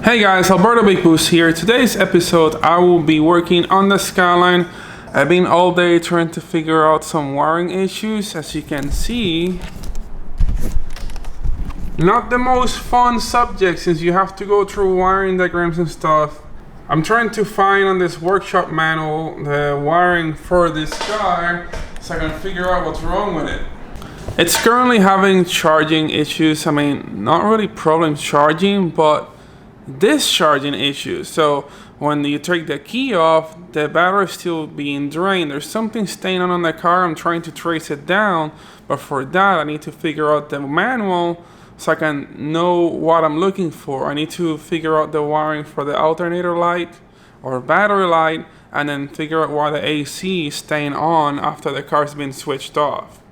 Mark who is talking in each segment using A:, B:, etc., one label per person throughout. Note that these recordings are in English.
A: Hey guys, Alberto Big Boost here. Today's episode I will be working on the Skyline. I've been all day trying to figure out some wiring issues. As you can see, not the most fun subject since you have to go through wiring diagrams and stuff. I'm trying to find on this workshop manual the wiring for this car so I can figure out what's wrong with it. It's currently having charging issues. I mean, not really problems charging, but discharging issues. So when you take the key off, the battery is still being drained. There's something staying on the car. I'm trying to trace it down, but for that I need to figure out the manual so I can know what I'm looking for. I need to figure out the wiring for the alternator light or battery light, and then figure out why the AC is staying on after the car's been switched off.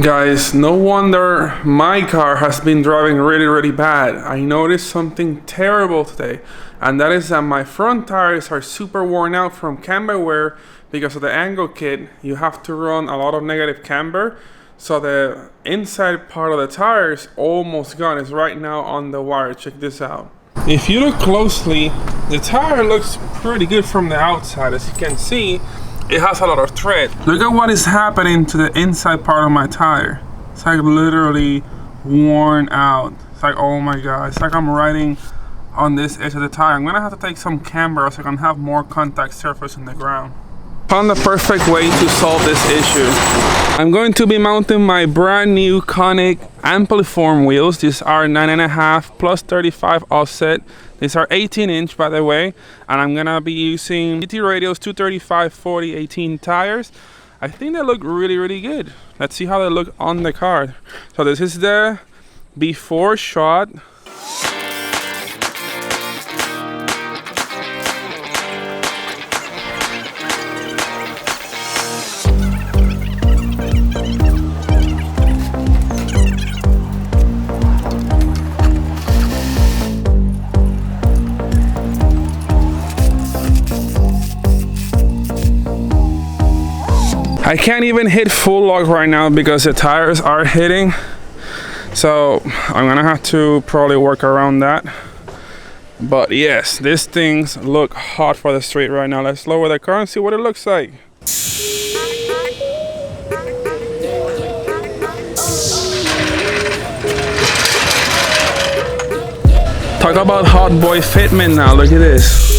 A: Guys, no wonder my car has been driving really bad. I noticed something terrible today, and that is that my front tires are super worn out from camber wear because of the angle kit. You have to run a lot of negative camber, so the inside part of the tire is almost gone. It's right now on the wire. Check this out. If you look closely, the tire looks pretty good from the outside. As you can see, it has a lot of tread. Look at what is happening to the inside part of my tire. It's like literally worn out. It's like, oh my god, it's like I'm riding on this edge of the tire. I'm gonna have to take some camber so I can have more contact surface on the ground. Found the perfect way to solve this issue. I'm going to be mounting my brand new Konig AMPLIFORM wheels. These are 9.5 plus 35 offset. These are 18-inch, by the way, and I'm gonna be using GT Radios 235 40 18 tires. I think they look really good. Let's see how they look on the car. So this is the before shot. I can't even hit full lock right now because the tires are hitting, so I'm gonna have to probably work around that. But yes, these things look hot for the street right now. Let's lower the car and see what it looks like. Talk about hot boy fitment now. Look at this.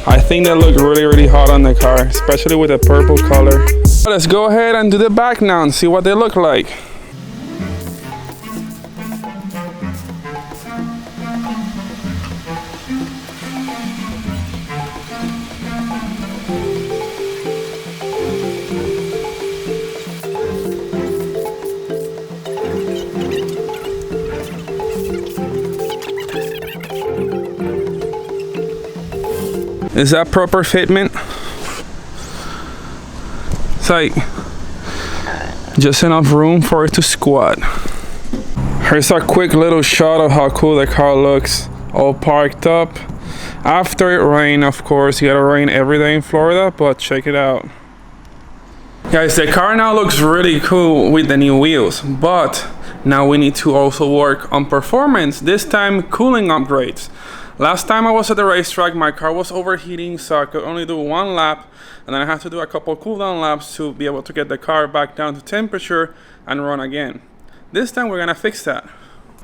A: I think they look really hot on the car, especially with the purple color. Let's go ahead and do the back now and see what they look like. Is that proper fitment? It's like just enough room for it to squat. Here's a quick little shot of how cool the car looks, all parked up. After it rained, of course. You gotta rain every day in Florida, but check it out. Guys, the car now looks really cool with the new wheels, but now we need to also work on performance, this time cooling upgrades. Last time I was at the racetrack, my car was overheating, so I could only do one lap, and then I had to do a couple cool down laps to be able to get the car back down to temperature and run again. This time we're gonna fix that.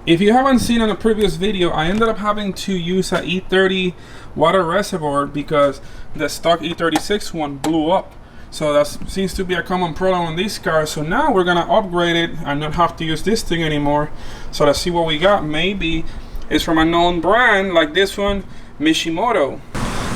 A: If you haven't seen on a previous video, I ended up having to use an E30 water reservoir because the stock E36 one blew up. So that seems to be a common problem on these cars. So now we're gonna upgrade it and not have to use this thing anymore. So let's see what we got. Maybe it's from a known brand like this one, MISHIMOTO.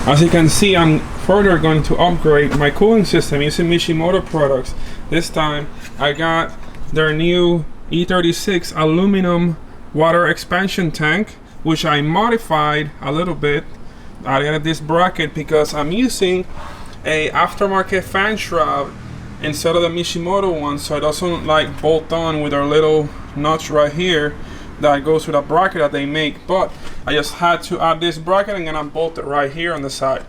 A: As you can see, I'm further going to upgrade my cooling system using MISHIMOTO products. This time I got their new E36 aluminum water expansion tank, which I modified a little bit. I added this bracket because I'm using a aftermarket fan shroud instead of the MISHIMOTO one, so it doesn't like bolt on with our little notch right here that goes with a bracket that they make. But I just had to add this bracket and gonna bolt it right here on the side.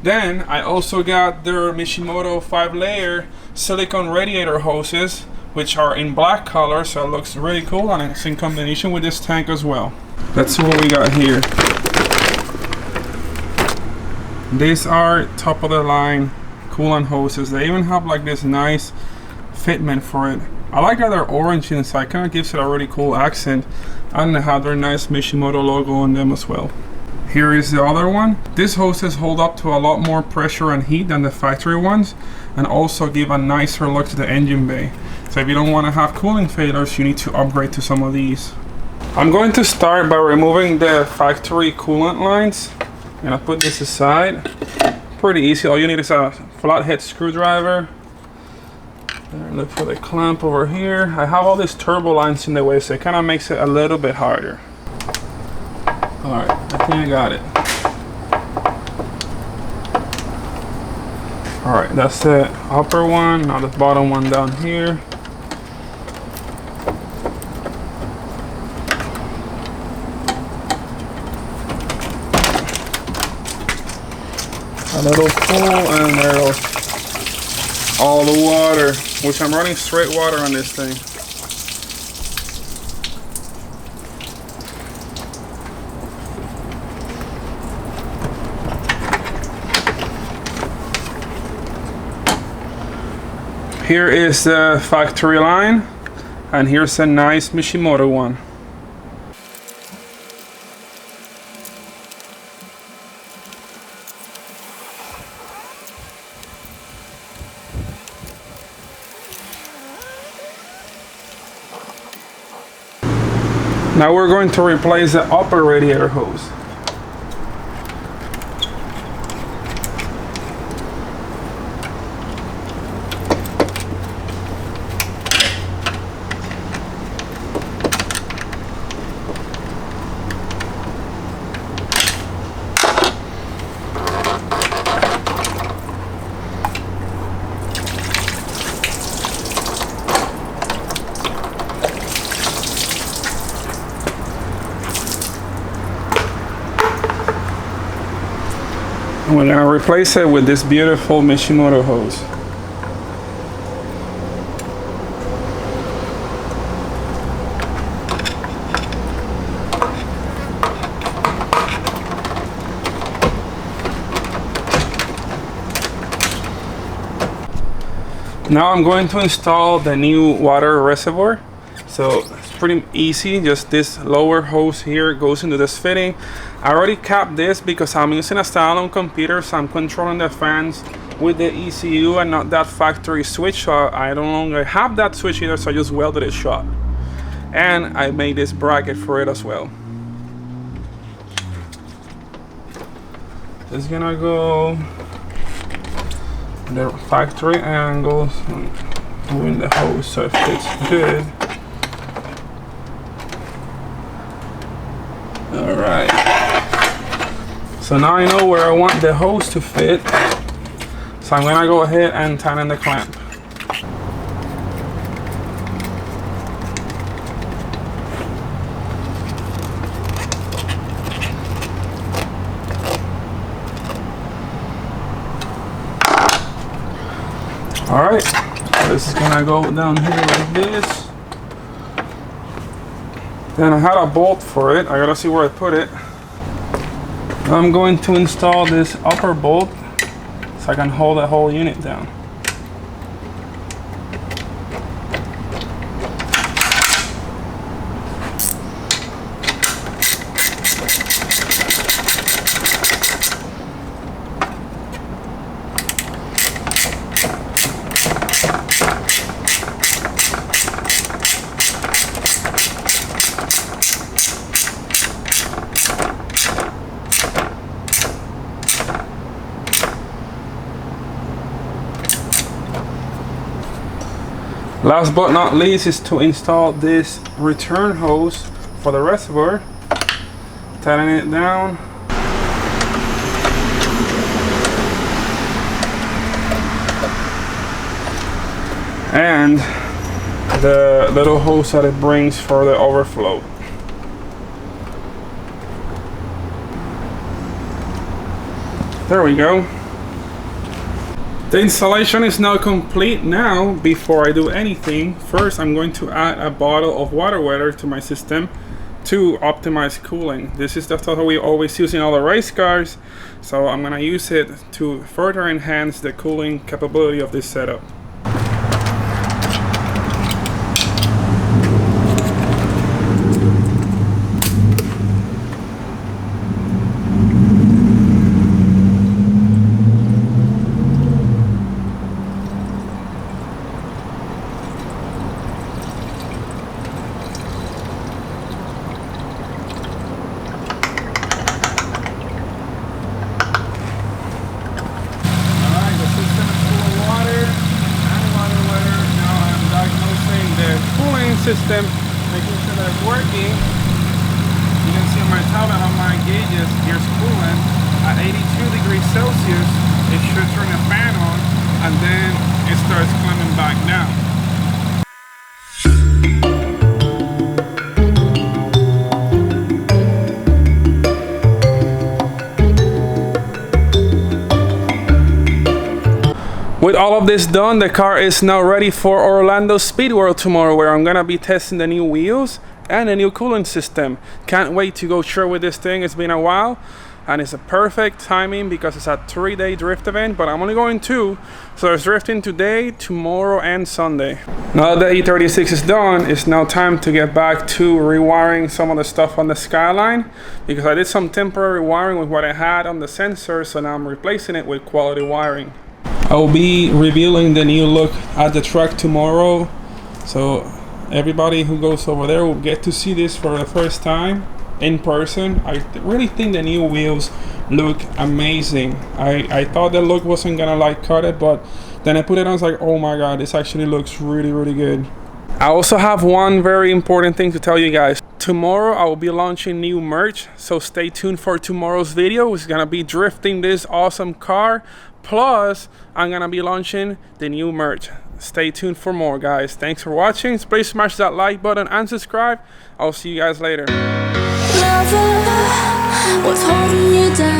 A: Then I also got their MISHIMOTO 5-layer silicone radiator hoses, which are in black color, so it looks really cool, and it's in combination with this tank as well. Let's see what we got here. These are top of the line coolant hoses. They even have like this nice fitment for it. I like that they're orange inside, kind of gives it a really cool accent, and they have their nice MISHIMOTO logo on them as well. Here is the other one. These hoses hold up to a lot more pressure and heat than the factory ones, and also give a nicer look to the engine bay. So if you don't want to have cooling failures, you need to upgrade to some of these. I'm going to start by removing the factory coolant lines. I'm gonna put this aside. Pretty easy. All you need is a flathead screwdriver. And look for the clamp over here. I have all these turbo lines in the way, so it kind of makes it a little bit harder. Alright, I think I got it. Alright, that's the upper one. Now the bottom one down here. A little pull, and there goes all the water, which I'm running straight water on this thing. Here is the factory line, and here's a nice MISHIMOTO one. Now we're going to replace the upper radiator hose. And we're going to replace it with this beautiful MISHIMOTO hose. Now I'm going to install the new water reservoir. So it's pretty easy, just this lower hose here goes into this fitting. I already capped this because I'm using a standalone computer, so I'm controlling the fans with the ECU and not that factory switch, so I no longer have that switch either, so I just welded it shut. And I made this bracket for it as well. It's gonna go the factory angles, moving the hose so it fits good. Alright, so now I know where I want the hose to fit, so I'm gonna go ahead and tighten the clamp. Alright, this is gonna go down here like this. Then I had a bolt for it. I gotta see where I put it. I'm going to install this upper bolt so I can hold the whole unit down. Last but not least is to install this return hose for the reservoir. Tighten it down. And the little hose that it brings for the overflow. There we go. The installation is now complete. Now, before I do anything, first I'm going to add a bottle of water weather to my system to optimize cooling. This is the stuff that we always use in all the race cars, so I'm gonna use it to further enhance the cooling capability of this setup.
B: System, making sure that it's working. You can see on my tablet how my gauges, here's coolant at 82 degrees Celsius. It should turn the fan on and then it starts climbing back down. With all of this done, the car is now ready for Orlando Speed World tomorrow, where I'm gonna be testing the new wheels and the new cooling system. Can't wait to go share with this thing. It's been a while and it's a perfect timing because it's a 3-day drift event, but I'm only going 2. So there's drifting today, tomorrow and Sunday. Now that the E36 is done, it's now time to get back to rewiring some of the stuff on the Skyline, because I did some temporary wiring with what I had on the sensor, so now I'm replacing it with quality wiring. I will be revealing the new look at the track tomorrow, so everybody who goes over there will get to see this for the first time in person. I really think the new wheels look amazing. I thought the look wasn't gonna like cut it, but then I put it on, I was like, oh my god, this actually looks really good. I also have one very important thing to tell you guys. Tomorrow I will be launching new merch, so stay tuned for tomorrow's video. It's gonna be drifting this awesome car, plus I'm gonna be launching the new merch. Stay tuned for more, guys. Thanks for watching. Please smash that like button and subscribe. I'll see you guys later.
C: Lover, what's holding you down?